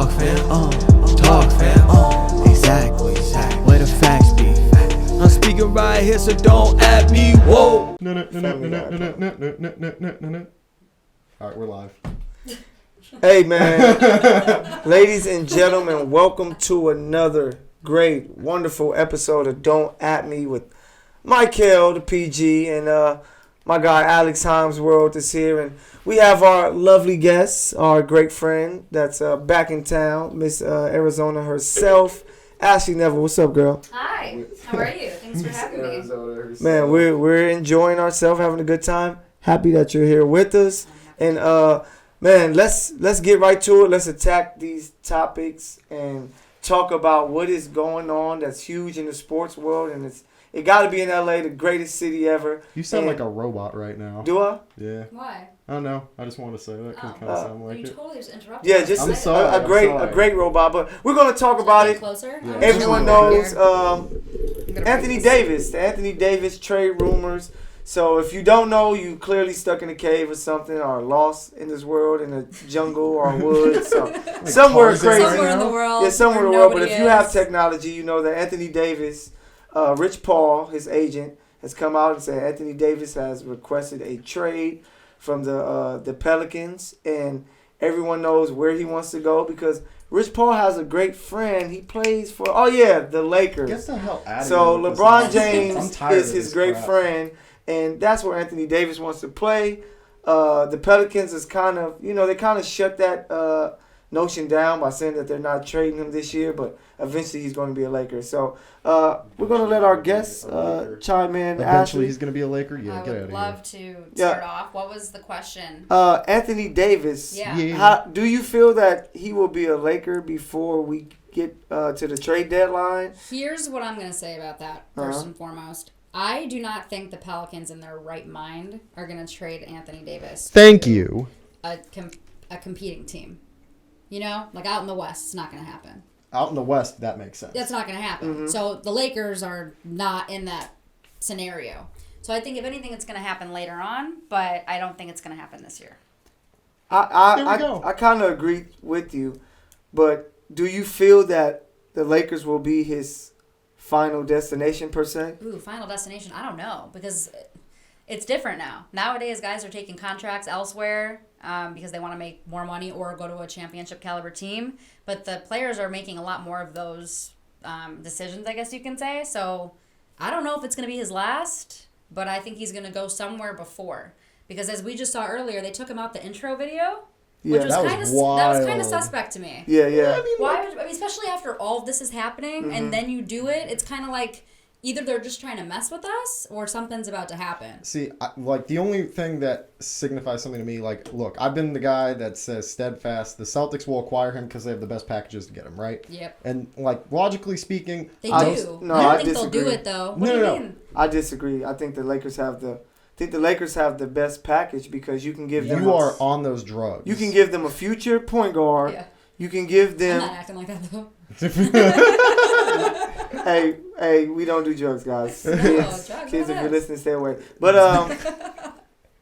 Talk fam, exactly, where the facts be. I'm speaking right here, so don't at me, whoa. Alright, we're live. Hey man, ladies and gentlemen, welcome to another great, wonderful episode of Don't At Me with Michael, the PG, and my guy Alex World is here, and we have our lovely guest, our great friend that's back in town, Miss Arizona herself, Ashley Nevel. What's up, girl? Hi, how are you? Thanks for having me. Man, we're enjoying ourselves, having a good time. Happy that you're here with us, and man, let's get right to it. Let's attack these topics and talk about what is going on that's huge in the sports world, and it got to be in LA, the greatest city ever. You sound like a robot right now. Do I? Yeah. Why? I don't know. I just wanted to say that because it kind of sound like you it. totally just interrupted. Yeah, just I'm sorry, a great robot. But we're gonna talk about it. Closer? Yeah. Everyone knows Anthony Davis. The Anthony Davis trade rumors. So if you don't know, you clearly stuck in a cave or something, or lost in this world in a jungle or woods. So Like somewhere Tarzan. crazy. Somewhere in the world. Yeah, somewhere in the where world. But if nobody you have is. technology, you know that Anthony Davis, Rich Paul, his agent, has come out and said Anthony Davis has requested a trade from the Pelicans, and everyone knows where he wants to go because Rich Paul has a great friend. He plays for the Lakers. Get the hell out of So here with LeBron this James nonsense. I'm tired is of his this great crap. friend, and that's where Anthony Davis wants to play. The Pelicans is kind of, they kind of shut that notion down by saying that they're not trading him this year, but eventually he's going to be a Laker. So we're going to let our guests chime in. Eventually Ashley. he's going to be a Laker? Yeah, I get out would of love here. to start off. What was the question? Anthony Davis. Yeah. Yeah. Do you feel that he will be a Laker before we get to the trade deadline? Here's what I'm going to say about that, first Uh-huh. and foremost. I do not think the Pelicans in their right mind are going to trade Anthony Davis. Thank to you. A competing team. Like out in the West, it's not going to happen. Out in the West, that makes sense. That's not going to happen. Mm-hmm. So the Lakers are not in that scenario. So I think if anything, it's going to happen later on, but I don't think it's going to happen this year. There we go. I kind of agree with you, but do you feel that the Lakers will be his final destination per se? Ooh, final destination. I don't know because it's different now. Nowadays, guys are taking contracts elsewhere because they want to make more money or go to a championship caliber team. But the players are making a lot more of those decisions, I guess you can say. So I don't know if it's going to be his last, but I think he's going to go somewhere before. Because as we just saw earlier, they took him out the intro video, which was that was kind of wild. suspect to me. Yeah. Why? Especially after all of this is happening, and then you do it. It's kind of like either they're just trying to mess with us, or something's about to happen. See, the only thing that signifies something to me, look, I've been the guy that says steadfast, the Celtics will acquire him because they have the best packages to get him, right? Yep. And, logically speaking... They I do. just- no, I don't I think they'll do disagree. it though. What No, do you no. mean? I disagree. I think the Lakers have the best package because you can give them You are on those drugs. you can give them a future point guard. Yeah. You can give I'm them not acting like that though. hey, we don't do drugs, guys. No, Kids, drugs, kids, if what you're else? listening, stay away. But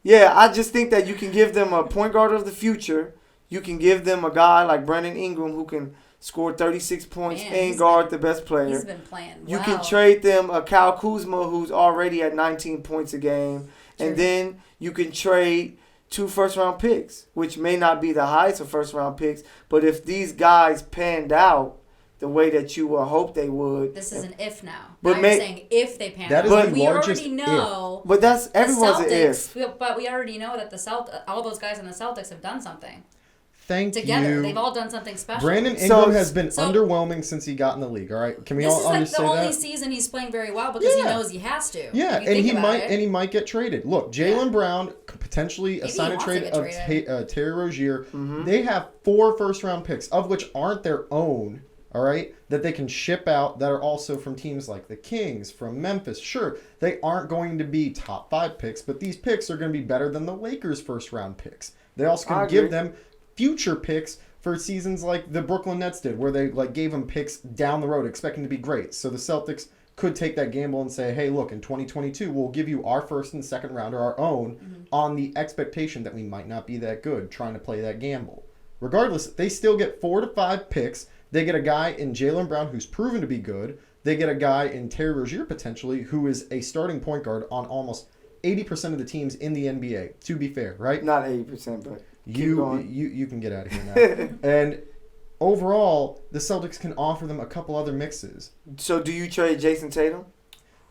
yeah, I just think that you can give them a point guard of the future. You can give them a guy like Brandon Ingram who can score 36 points Man, and he's guard the best player. He's been playing well. You can trade them a Kyle Kuzma who's already at 19 points a game. True. And then you can trade 2 first-round picks, which may not be the highest of first-round picks. But if these guys panned out the way that you would hope they would. This is an if now. But Now you're saying if they pan That out. is the But we largest already know But that's the everyone's an if. Celtics. But we already know that all those guys in the Celtics have done something Thank together. you. They've all done something special. Brandon So- Ingram has been so- underwhelming since he got in the league. All right, can we This all is like understand the only that? season he's playing very well because he Yeah. knows he has to. Yeah, If you think about it. he might get traded. Look, Jalen Brown could potentially Maybe he sign a wants to trade get of traded. Terry Rozier. Mm-hmm. They have 4 first-round picks, of which aren't their own. All right, that they can ship out that are also from teams like the Kings, from Memphis. Sure, they aren't going to be top 5 picks, but these picks are going to be better than the Lakers' first-round picks. They also I can give agree. them future picks for seasons like the Brooklyn Nets did, where they gave them picks down the road, expecting to be great. So the Celtics could take that gamble and say, hey, look, in 2022, we'll give you our first and second round or our own on the expectation that we might not be that good, trying to play that gamble, regardless, they still get 4 to 5 picks. They get a guy in Jaylen Brown who's proven to be good. They get a guy in Terry Rozier potentially who is a starting point guard on almost 80% of the teams in the NBA. To be fair, right? Not 80%, but You can get out of here now. And overall, the Celtics can offer them a couple other mixes. So do you trade Jason Tatum?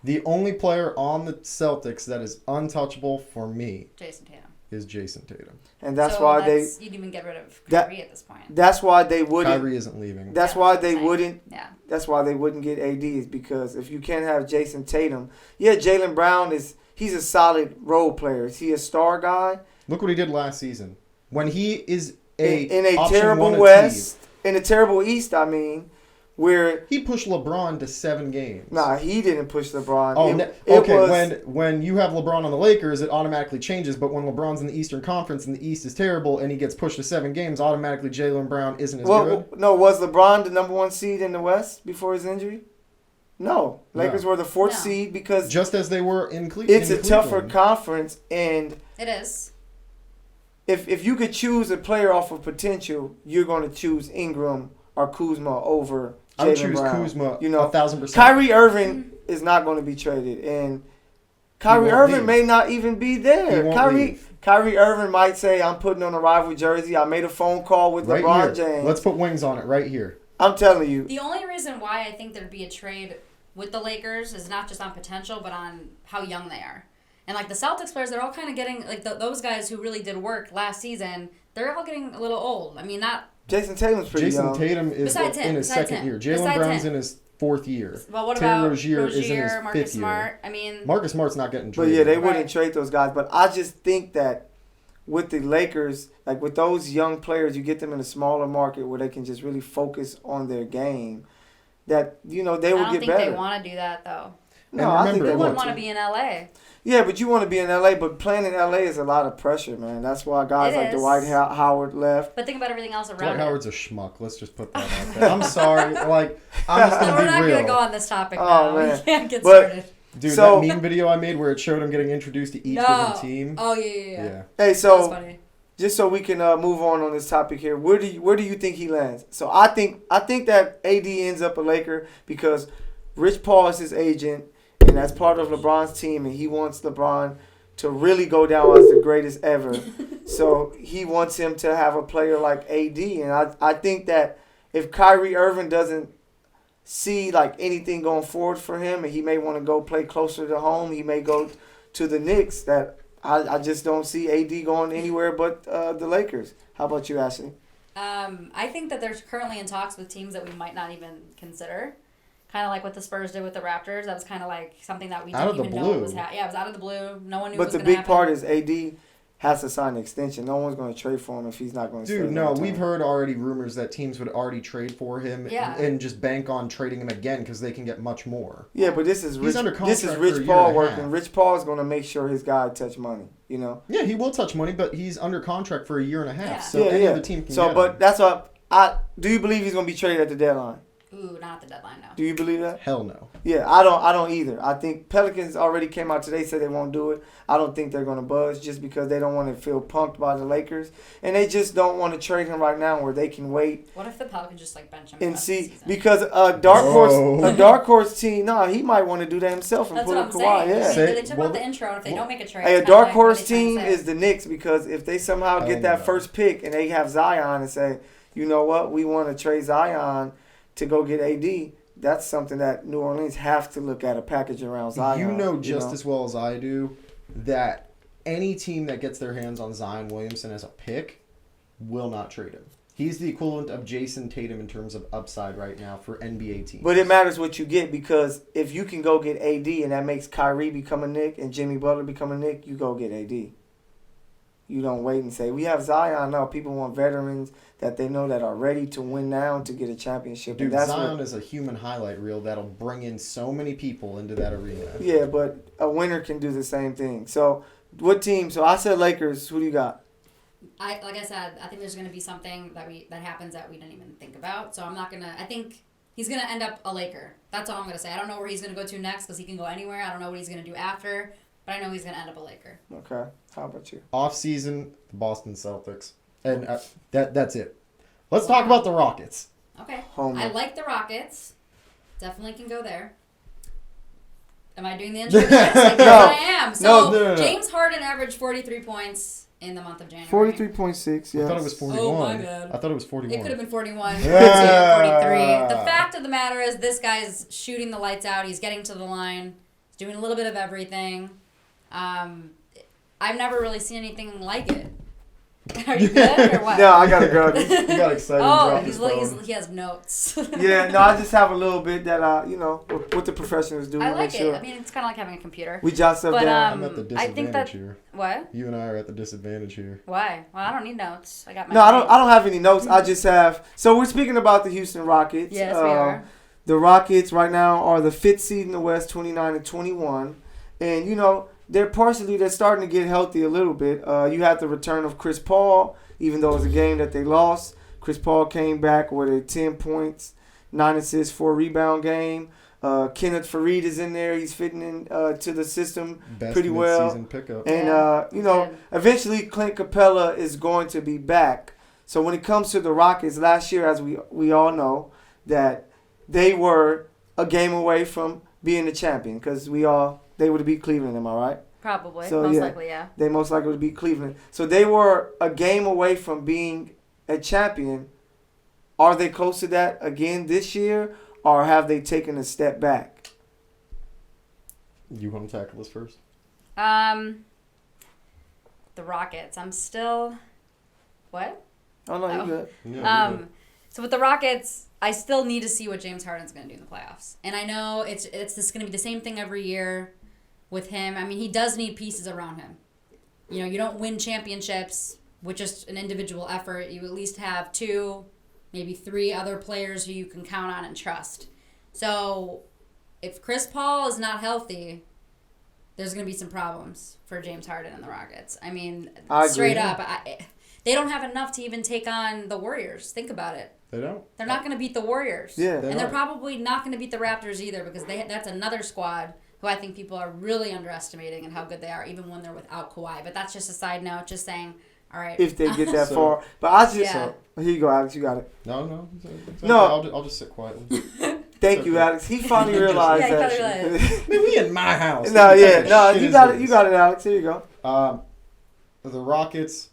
The only player on the Celtics that is untouchable for me Jason Tatum. is Jason Tatum. And that's why you'd even get rid of Kyrie at this point. That's why they wouldn't. Kyrie isn't leaving. That's why they wouldn't. Yeah. That's why they wouldn't get AD is because if you can't have Jason Tatum, Jaylen Brown he's a solid role player. Is he a star guy? Look what he did last season. When he is in a option terrible one West, in a terrible East, I mean, where he pushed LeBron to 7 games. Nah, he didn't push LeBron. When you have LeBron on the Lakers, it automatically changes. But when LeBron's in the Eastern Conference and the East is terrible and he gets pushed to 7 games, automatically Jaylen Brown isn't as good. No, was LeBron the number 1 seed in the West before his injury? No, Lakers were the 4th seed because just as they were in Cleveland. It's a tougher conference, and it is. If you could choose a player off of potential, you're going to choose Ingram or Kuzma over Jaylen Brown. I would choose Kuzma 1,000%. Kyrie Irving is not going to be traded, and Kyrie Irving may not even be there. Kyrie Irving might say, "I'm putting on a rival jersey. I made a phone call with LeBron James. Let's put wings on it right here." I'm telling you. The only reason why I think there'd be a trade with the Lakers is not just on potential, but on how young they are. And like the Celtics players, they're all kind of getting like those guys who really did work last season. They're all getting a little old. I mean, not Jason Tatum's pretty young. Jason Tatum is in his second year. Jaylen Brown's in his 4th year. Well, what Terry about Rozier is in his Marcus 5th Smart? year. I mean, Marcus Smart's not getting But traded. they wouldn't trade those guys. But I just think that with the Lakers, like with those young players, you get them in a smaller market where they can just really focus on their game. That they will get better. I don't think they want to do that though. No, I think they wouldn't want to be in LA. Yeah, but you want to be in LA, but playing in LA is a lot of pressure, man. That's why guys like Dwight Howard left. But think about everything else around Dwight it. Howard's a schmuck. Let's just put that out there. I'm sorry. Like, I'm just going to be real. We're not going to go on this topic now. Man. We can't get started. Dude, that meme video I made where it showed him getting introduced to each different team. Oh, yeah. Hey, so just so we can move on this topic here, where do you think he lands? So I think that AD ends up a Laker because Rich Paul is his agent, and that's part of LeBron's team, and he wants LeBron to really go down as the greatest ever. So he wants him to have a player like AD, and I think that if Kyrie Irving doesn't see like anything going forward for him, and he may want to go play closer to home, he may go to the Knicks. That I just don't see AD going anywhere but the Lakers. How about you, Ashley? I think that they're currently in talks with teams that we might not even consider. Kind of like what the Spurs did with the Raptors. That was kind of like something that we didn't even know was happening. Yeah, it was out of the blue. No one knew what was going to happen. But the big part is AD has to sign an extension. No one's going to trade for him if he's not going to stay. Dude, no, we've heard already rumors that teams would already trade for him and just bank on trading him again because they can get much more. Yeah, but this is Rich Paul working. Rich Paul is going to make sure his guy touch money, you know? Yeah, he will touch money, but he's under contract for a year and a half. Yeah. So any other team can get him. But that's what do you believe he's going to be traded at the deadline? Ooh, not the deadline, no. Do you believe that? Hell no. Yeah, I don't either. I think Pelicans already came out today, said they won't do it. I don't think they're going to budge just because they don't want to feel punked by the Lakers. And they just don't want to trade him right now where they can wait. What if the Pelicans just like bench him and see? Because a dark horse team, he might want to do that himself and pull a Kawhi. Yeah. They took out the intro, and if they don't make a trade, a dark horse team is the Knicks because if they somehow get that first pick and they have Zion and say, you know what, we want to trade Zion to go get AD. That's something that New Orleans have to look at a package around Zion. You know as well as I do that any team that gets their hands on Zion Williamson as a pick will not trade him. He's the equivalent of Jason Tatum in terms of upside right now for NBA teams. But it matters what you get because if you can go get AD and that makes Kyrie become a Knick and Jimmy Butler become a Knick, you go get AD. You don't wait and say, we have Zion now. People want veterans that they know that are ready to win now and to get a championship. Dude, Zion is a human highlight reel that'll bring in so many people into that arena. Yeah, but a winner can do the same thing. So, what team? So, I said Lakers. Who do you got? Like I said, I think there's going to be something that happens that we didn't even think about. So, I'm not going to... I think he's going to end up a Laker. That's all I'm going to say. I don't know where he's going to go to next because he can go anywhere. I don't know what he's going to do after. But I know he's going to end up a Laker. Okay. How about you? Off season, the Boston Celtics. And that's it. Let's talk about the Rockets. Okay. Homer. I like the Rockets. Definitely can go there. Am I doing the intro to this? Yes, I am. So, No. James Harden averaged 43 points in the month of January. 43.6, yeah. I thought it was 41. Oh, my bad. I thought it was 41. It could have been 41, Yeah. 43. The fact of the matter is this guy's shooting the lights out. He's getting to the line. He's doing a little bit of everything. I've never really seen anything like it. Are you good or what? No, I gotta go. He got excited. Oh, and dropped his phone. he has notes. Yeah, no, I just have a little bit that what the professionals do. I to like make sure it. I mean, it's kind of like having a computer. we jot stuff But, down. I'm at the I disadvantage think that here. what? You and I are at the disadvantage here. Why? Well, I don't need notes. I got my. No, I don't have any notes. I just have. So we're speaking about the Houston Rockets. Yes, we are. The Rockets right now are the 5th seed in the West, 29-21, and they're starting to get healthy a little bit. You had the return of Chris Paul, even though it was a game that they lost. Chris Paul came back with a 10 points, 9 assists, 4 rebound game. Kenneth Faried is in there. He's fitting in to the system Best pretty well. mid-season pickup. And, Good. eventually Clint Capella is going to be back. So when it comes to the Rockets, last year, as we all know, that they were a game away from being the champion because they would have beat Cleveland, am I right? Probably. So, Most yeah. likely, yeah. They most likely would beat Cleveland. So they were a game away from being a champion. Are they close to that again this year, or have they taken a step back? You want to tackle this first? The Rockets. I'm still. What? Oh, no, Oh. you're good. Yeah, So with the Rockets, I still need to see what James Harden's going to do in the playoffs. And I know it's just going to be the same thing every year with him. I mean, he does need pieces around him. You don't win championships with just an individual effort. You at least have 2, maybe 3 other players who you can count on and trust. So if Chris Paul is not healthy, there's going to be some problems for James Harden and the Rockets. I mean, I straight agree. up, they don't have enough to even take on the Warriors. Think about it. They don't. They're not going to beat the Warriors. Yeah. And they're aren't. probably not going to beat the Raptors either because that's another squad who I think people are really underestimating and how good they are even when they're without Kawhi. But that's just a side note, just saying, all right. If they get that So- far. But I just... Yeah. Here you go, Alex. You got it. No. It's No. okay. I'll just sit quietly. Thank you, Alex. He finally realized Yeah, he that. finally shit. Man, we in my house. No, What yeah. the No, shit you is got it. this? You got it, Alex. Here you go. The Rockets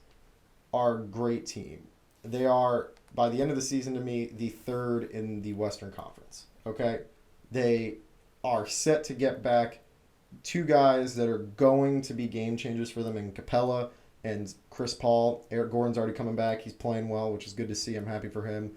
are a great team. They are, by the end of the season to me, the 3rd in the Western Conference. Okay? They are set to get back 2 guys that are going to be game changers for them in Capella and Chris Paul. Eric Gordon's already coming back. He's playing well, which is good to see. I'm happy for him.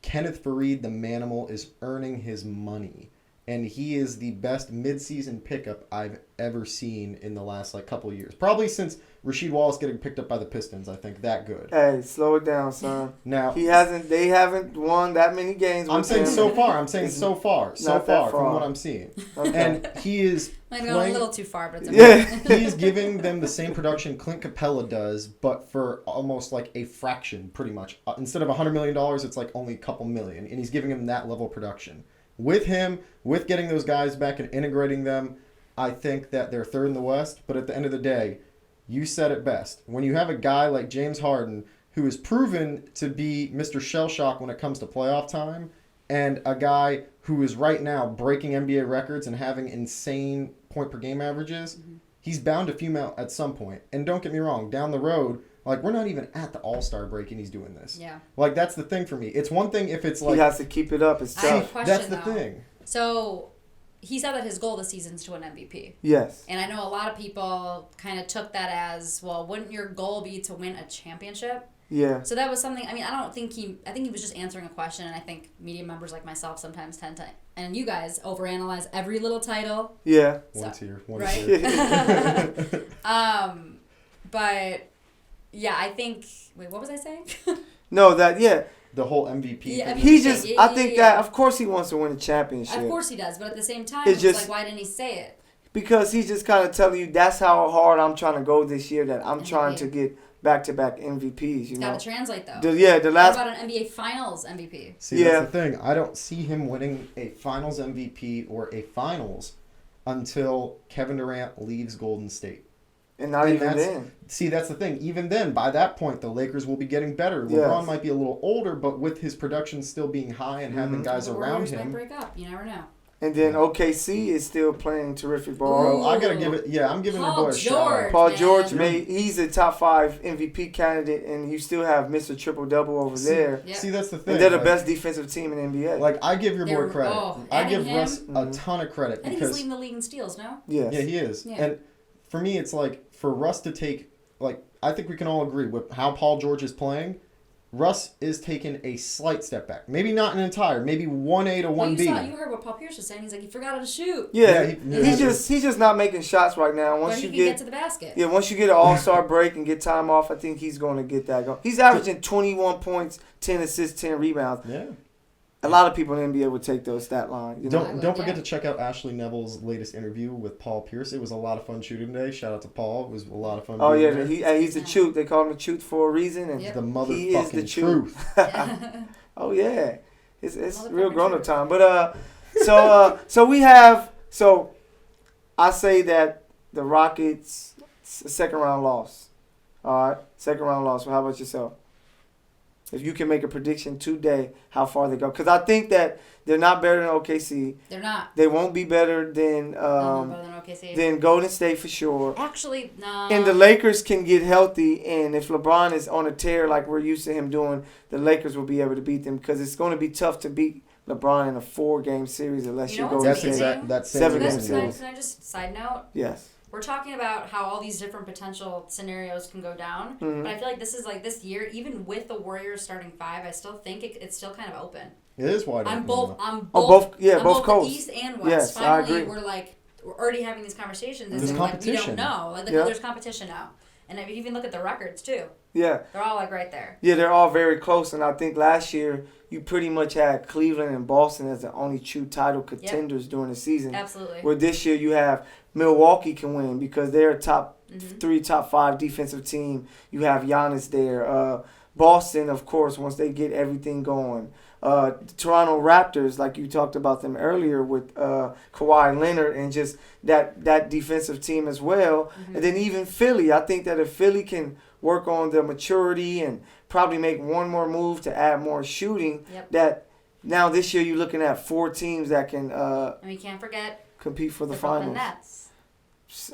Kenneth Faried, the Manimal, is earning his money. And he is the best midseason pickup I've ever seen in the last couple of years. Probably since Rasheed Wallace getting picked up by the Pistons, I think that good. Hey, slow it down, son. Now, They haven't won that many games. I'm with saying him. so far. I'm saying so far. So not that far from far. what I'm seeing. Okay. And he is Might have gone a playing, little too far, but it's Yeah. okay. he is giving them the same production Clint Capella does, but for almost like a fraction, pretty much. Instead of $100 million, it's like only a couple million. And he's giving him that level of production. With him, with getting those guys back and integrating them, I think that they're 3rd in the West. But at the end of the day, you said it best. When you have a guy like James Harden, who is proven to be Mr. Shell Shock when it comes to playoff time, and a guy who is right now breaking NBA records and having insane point-per-game averages, he's bound to fume out at some point. And don't get me wrong, down the road, we're not even at the All-Star break and he's doing this. Yeah. That's the thing for me. It's one thing if it's He has to keep it up. It's I have a tough. question, that's the though. thing. So he said that his goal this season is to win MVP. Yes. And I know a lot of people kind of took that as, well, wouldn't your goal be to win a championship? Yeah. So that was something, I think he was just answering a question, and I think media members like myself sometimes tend to, and you guys, overanalyze every little title. Yeah. One's here. One's Right. here. But, yeah, I think, wait, what was I saying? No, The whole MVP Yeah, thing. I mean, he just, yeah, I think yeah. that, of course he wants to win a championship. Of course he does, but at the same time, It's it's just- like, why didn't he say it? Because he's just kind of telling you that's how hard I'm trying to go this year, that I'm MVP. trying to get back-to-back MVPs, It's got to translate, though. The What last, about an NBA Finals MVP? See, Yeah. that's the thing. I don't see him winning a Finals MVP or a Finals until Kevin Durant leaves Golden State. And not even then. See, that's the thing. Even then, by that point, the Lakers will be getting better. Yes. LeBron might be a little older, but with his production still being high and having guys The around Warriors him. might break up. You never know. And then OKC is still playing terrific ball. Bro, I gotta give it. Yeah, I'm giving your boy a shout out. Paul man. George he's a top 5 MVP candidate, and you still have Mr. Triple Double over there. Yep. See, that's the thing. And they're the like, best defensive team in the NBA. Like, I give your boy They're- credit. I adding give him- Russ a ton of credit I think he's because leading the league in steals, no? yes. yeah, he is. Yeah. And for me, it's like for Russ to take I think we can all agree with how Paul George is playing. Russ is taking a slight step back. Maybe not an entire, maybe 1A to 1B. You heard what Paul Pierce was saying. He's like, he forgot how to shoot. Yeah, Yeah, he's just not making shots right now. Once But you he can get to the basket. Yeah, once you get an All-Star break and get time off, I think he's going to get that going. He's averaging 21 points, 10 assists, 10 rebounds. Yeah. A lot of people in the NBA would take those stat lines. You know? Don't forget to check out Ashley Neville's latest interview with Paul Pierce. It was a lot of fun shooting today. Shout out to Paul. It was a lot of fun. Oh being yeah, there. he's the truth. They call him the truth for a reason, and Yep. The he is the motherfucking truth. oh yeah, it's Motherfucking real grown up truth. time. But so we have I say that the Rockets second round loss. All right, second round loss. Well, how about yourself? If you can make a prediction today, how far they go? Because I think that they're not better than OKC. They're not. They won't be better than Better than OKC. Golden State for sure. Actually, no. And the Lakers can get healthy, and if LeBron is on a tear like we're used to him doing, the Lakers will be able to beat them because it's going to be tough to beat LeBron in a 4-game series unless You know you go what's to amazing? That same Seven Can I- games. series. can I just side note? Yes. We're talking about how all these different potential scenarios can go down, Mhm. but I feel like this is like this year, even with the Warriors starting 5, I still think it's still kind of open. It is wide I'm open. both. though. I'm both. Oh, both- yeah, I'm both both coasts. the East and West. Yes, I Finally, agree. we're already having these conversations. There's It's like we competition. don't know. Like Yeah. there's competition now, and if you even look at the records too, Yeah. they're all like right there. Yeah, they're all very close, and I think last year you pretty much had Cleveland and Boston as the only true title contenders during the season. Absolutely. Where this year you have Milwaukee can win because they're a top Mhm. 3, top 5 defensive team. You have Giannis there. Boston, of course, once they get everything going. The Toronto Raptors, like you talked about them earlier with Kawhi Leonard and just that defensive team as well. Mhm. And then even Philly. I think that if Philly can work on their maturity and probably make one more move to add more shooting, Yep. that now this year you're looking at 4 teams that can And we can't forget compete for the Brooklyn finals. Nets.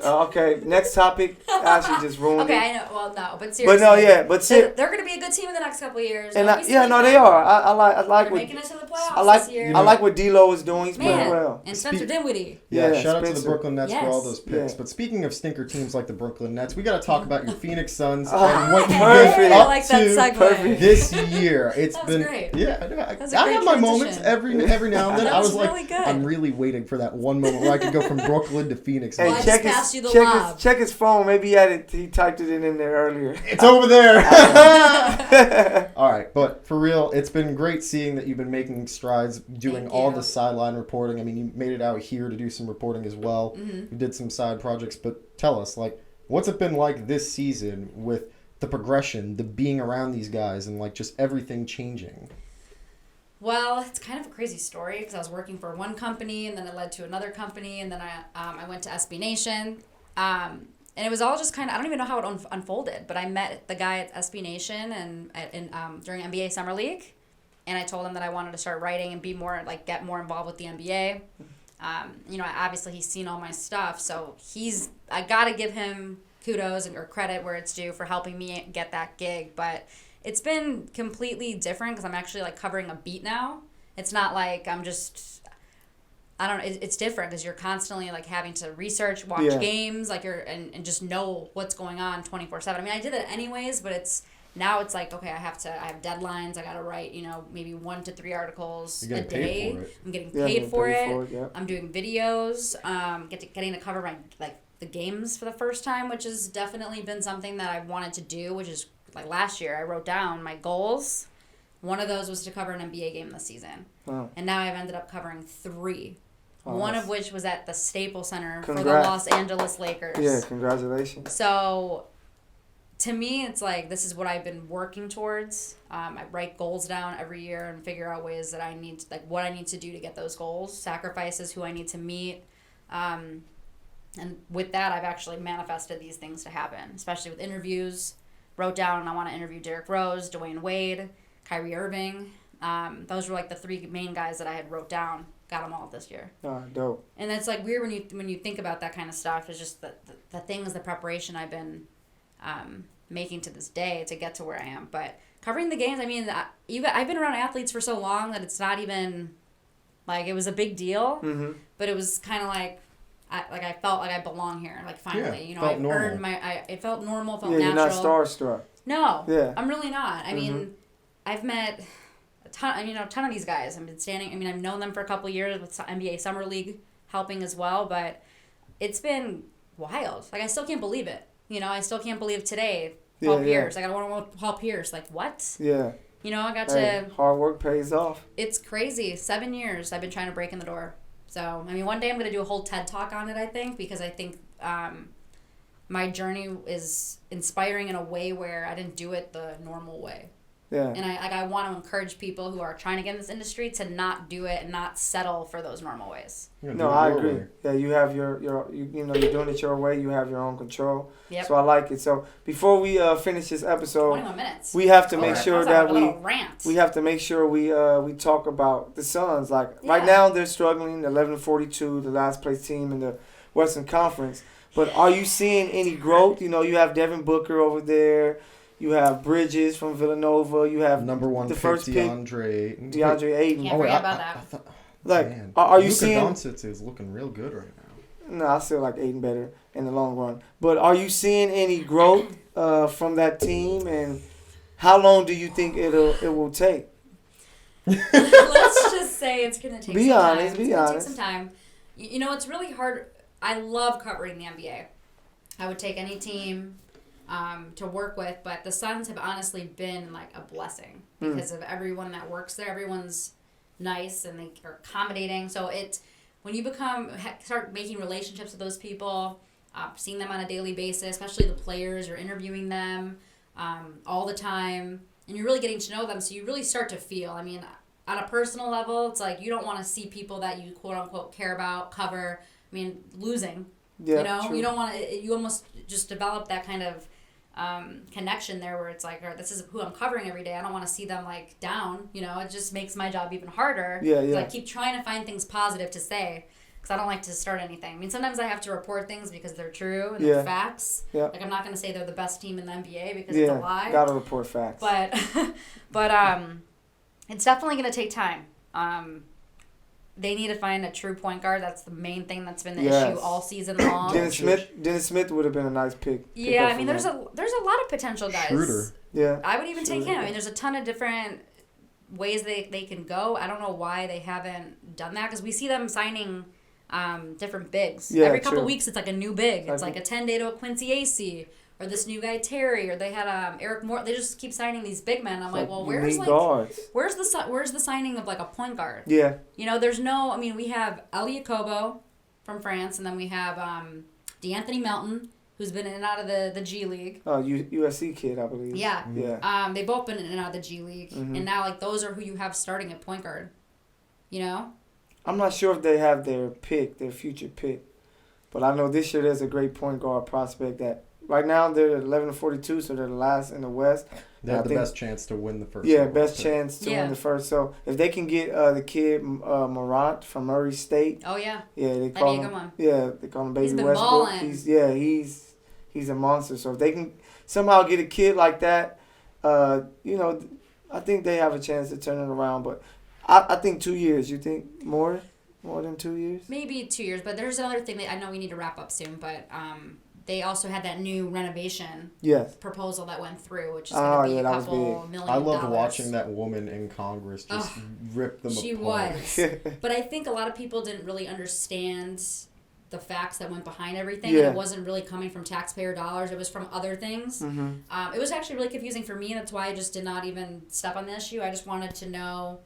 Okay, next topic. Ashley just ruined Okay, it. I know. Well, no, but But seriously. no, yeah, but They're going to be a good team in the next couple of years. and Don't be yeah, no, sleeping. they are. I like They're what making it to the playoffs I like. this year. You I know- like what D'Lo is doing. He's playing Man, well. and Spencer Dinwiddie. Yeah, Yeah, shout out to the Spencer. Brooklyn Nets for all Yes. those picks. Yeah. But speaking of stinker teams like the Brooklyn Nets, we got to talk about your Phoenix Suns Oh, and what you've perfect. been I up like that to segue. Perfect. this year. It's That was been great. yeah. was a I great have my moments transition. every now and then. That I was was like, really good. I'm really waiting for that one moment where I could go from Brooklyn to Phoenix. Hey, Well, I just check passed you the his, check lob. his check his phone. Maybe he typed it in there earlier. It's over there. All right, but for real, it's been great seeing that you've been making strides, doing Thank all you. the sideline reporting. I mean, you made it out here to do some reporting as well. Mhm. You did some side projects, but tell us, like, what's it been like this season with the progression, the being around these guys, and like just everything changing? Well, it's kind of a crazy story because I was working for one company and then it led to another company and then I went to SB Nation. And it was all just kind of, I don't even know how it unfolded, but I met the guy at SB Nation and during NBA Summer League. And I told him that I wanted to start writing and be more, like, get more involved with the NBA. Obviously he's seen all my stuff, so I got to give him kudos or credit where it's due for helping me get that gig. But it's been completely different because I'm actually, like, covering a beat now. It's not like I'm just... I don't know. It's different because you're constantly like having to research, watch games, like and just know what's going on 24/7. I mean, I did it anyways, but now it's like, okay, I have deadlines. I got to write, maybe 1 to 3 articles You're a getting paid day. for it. I'm getting Yeah, paid for it. yeah. I'm doing videos. Getting to cover the games for the first time, which has definitely been something that I wanted to do. Which is like last year, I wrote down my goals. One of those was to cover an NBA game this season. Oh. And now I've ended up covering 3. Oh, One nice. of which was at the Staples Center for the Congrats. Los Angeles Lakers. Yeah, congratulations. So, to me, it's like this is what I've been working towards. I write goals down every year and figure out ways that I need, what I need to do to get those goals, sacrifices, who I need to meet. And with that, I've actually manifested these things to happen, especially with interviews. Wrote down I want to interview Derrick Rose, Dwayne Wade, Kyrie Irving. Those were like the 3 main guys that I had wrote down. Got them all this year. Oh, dope. And it's like weird when you think about that kind of stuff. It's just the things, the preparation I've been making to this day to get to where I am. But covering the games, I mean, I've been around athletes for so long that it's not even like it was a big deal. Mm-hmm. But it was kind of like I felt like I belong here. Like finally, Yeah, I've normal. earned it felt normal, felt Yeah, natural. you're not starstruck. No, Yeah. I'm really not. I mean, I've met a ton of these guys. I've known them for a couple of years with NBA Summer League helping as well, but it's been wild. Like, I still can't believe it. I still can't believe today, Paul Pierce. I got one with Paul Pierce. Like, what? Yeah. I got Hey, to... hard work pays off. It's crazy. 7 years I've been trying to break in the door. So, one day I'm going to do a whole TED Talk on it, I think, because I think my journey is inspiring in a way where I didn't do it the normal way. Yeah. And I want to encourage people who are trying to get in this industry to not do it and not settle for those normal ways. No, I agree. Yeah, you have you're doing it your way. You have your own control. Yep. So I like it. So before we finish this episode, 21 minutes. we have to make sure that we have to make sure we talk about the Suns. Like right Yeah. now they're struggling, 11-42, the last place team in the Western Conference. But are you seeing any growth? You have Devin Booker over there. You have Bridges from Villanova. You have number 1 the pick, first pick, DeAndre Ayton. Can't forget about that. Like, man. are you Luka seeing? Doncic is looking real good right now. No, I still like Ayton better in the long run. But are you seeing any growth from that team, and how long do you think it will take? Let's just say it's going to take Be some honest, time. be It's gonna honest. take some time. It's really hard. I love covering the NBA. I would take any team to work with, but the Suns have honestly been like a blessing because of everyone that works there. Everyone's nice and they are accommodating. So when you start making relationships with those people, seeing them on a daily basis, especially the players, you're interviewing them all the time, and you're really getting to know them. So you really start to feel. On a personal level, it's like you don't want to see people that you quote unquote care about cover. Losing. Yeah, true. You don't want to. You almost just develop that kind of connection there where it's like, all right, this is who I'm covering every day. I don't want to see them like down. It just makes my job even harder. Yeah. So I keep trying to find things positive to say because I don't like to start anything. Sometimes I have to report things because they're true and they're facts. Yeah. Like I'm not going to say they're the best team in the NBA because it's a lie. Gotta report facts. But it's definitely going to take time. They need to find a true point guard. That's the main thing that's been the issue all season long. Dennis Smith would have been a nice pick. Yeah, there's a lot of potential guys. Schroeder. Yeah. I would even take him. There's a ton of different ways they can go. I don't know why they haven't done that because we see them signing different bigs. Yeah, every couple true. weeks it's like a new big. It's like a 10-day to a Quincy AC or this new guy Terry or they had Eric Moore. They just keep signing these big men. I'm like, well, where's guards? where's the signing of like a point guard? Yeah. There's no. We have Elie Kobo from France, and then we have DeAnthony Melton, who's been in and out of the G League. USC kid, I believe. Yeah. Yeah. They've both been in and out of the G League, and now like those are who you have starting at point guard. I'm not sure if they have their future pick, but I know this year there's a great point guard prospect that. Right now they're at 11-42, so they're the last in the West. They have the best chance to win the first. Yeah, best chance to win the first. So if they can get the kid Morant from Murray State. Oh yeah. Yeah, they That'd call be a him. good one. Yeah, they call him Baby He's been Westbrook. balling. He's a monster. So if they can somehow get a kid like that, I think they have a chance to turn it around. But I think 2 years. You think more than 2 years? Maybe 2 years, but there's another thing that I know we need to wrap up soon, but they also had that new renovation proposal that went through, which is going to be a couple $1 million. I loved watching that woman in Congress just rip them apart. She was. But I think a lot of people didn't really understand the facts that went behind everything, and it wasn't really coming from taxpayer dollars. It was from other things. It was actually really confusing for me, and that's why I just did not even step on the issue. I just wanted to know...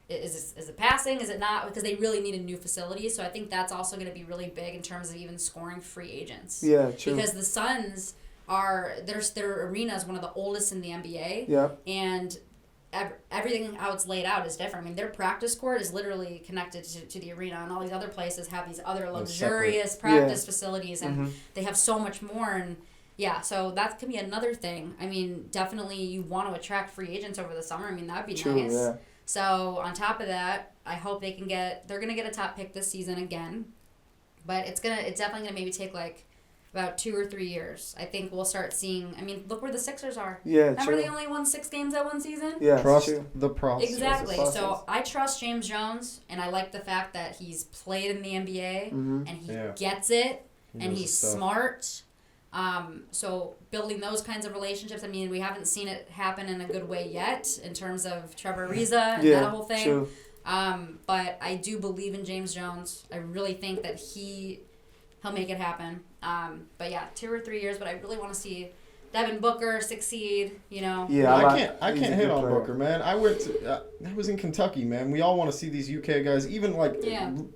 Is it passing? Is it not? Because they really need a new facility. So I think that's also going to be really big in terms of even scoring free agents. Yeah, true. Because the Suns their arena is one of the oldest in the NBA. Yeah. And everything how it's laid out is different. I mean, their practice court is literally connected to the arena, and all these other places have these other luxurious practice facilities, and they have so much more. And yeah, so that could be another thing. I mean, definitely you want to attract free agents over the summer. I mean, that would be nice. Yeah. So on top of that, I hope they're going to get a top pick this season again. But it's definitely going to maybe take like about 2 or 3 years. I think we'll start seeing, I mean, look where the Sixers are. Yeah, remember they only won 6 games that one season? Yeah, trust the process. Exactly. So I trust James Jones, and I like the fact that he's played in the NBA, and he gets it, and he's smart. So building those kinds of relationships, I mean, we haven't seen it happen in a good way yet in terms of Trevor Ariza and that whole thing. True. But I do believe in James Jones. I really think that he'll make it happen. But yeah, 2 or 3 years, but I really want to see Devin Booker succeed, you know. Yeah, I can't hit on Booker, man. I was in Kentucky, man. We all want to see these UK guys, even like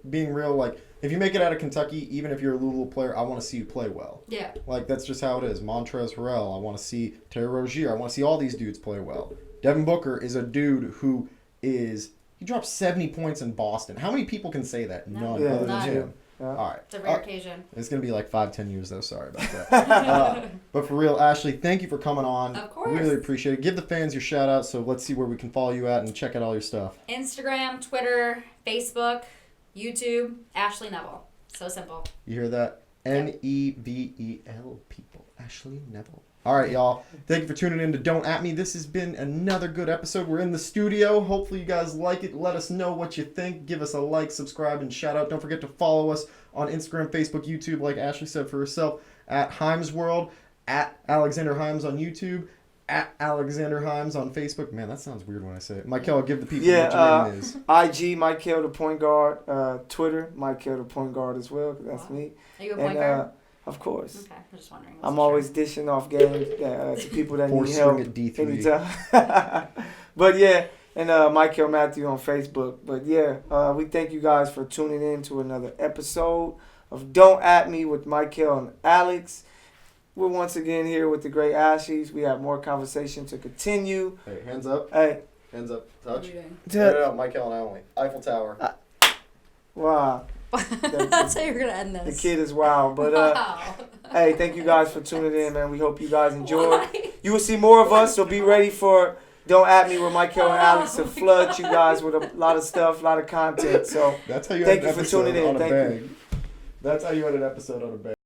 being real, like if you make it out of Kentucky, even if you're a Louisville player, I want to see you play well. Yeah. Like that's just how it is. Montrezl Harrell, I want to see Terry Rozier. I want to see all these dudes play well. Devin Booker is a dude who he dropped 70 points in Boston. How many people can say that? None other than him. Yeah. All right. It's a rare occasion. It's going to be like 5-10 years, though. Sorry about that. But for real, Ashley, thank you for coming on. Of course. Really appreciate it. Give the fans your shout out, so let's see where we can follow you at and check out all your stuff. Instagram, Twitter, Facebook, YouTube, Ashley Nevel. So simple. You hear that? Nevel, people. Ashley Nevel. All right, y'all. Thank you for tuning in to Don't At Me. This has been another good episode. We're in the studio. Hopefully you guys like it. Let us know what you think. Give us a like, subscribe, and shout out. Don't forget to follow us on Instagram, Facebook, YouTube, like Ashley said for herself, at Himes World, at Alexander Himes on YouTube, at Alexander Himes on Facebook. Man, that sounds weird when I say it. Michael, give the people what your name is. IG, Michael the Point Guard. Twitter, Michael the Point Guard as well, because that's me. Are you a point guard? Of course. Okay, I'm just wondering. I'm always dishing off games to people that need help. At D3. But yeah, and Michael Matthew on Facebook. But yeah, we thank you guys for tuning in to another episode of Don't At Me with Michael and Alex. We're once again here with the great Ashies. We have more conversation to continue. Hey, hands up. Hey. Hands up. Touch. No, Michael and Emily. Eiffel Tower. Wow. That's how you're going to end this. The kid is wild. But hey, thank you guys for tuning in, man. We hope you guys enjoyed. Why? You will see more of us, so be ready for Don't At Me with Michael and Alex to flood you guys with a lot of stuff, a lot of content. So that's how you thank you for tuning in. Thank you. That's how you end an episode on a bang.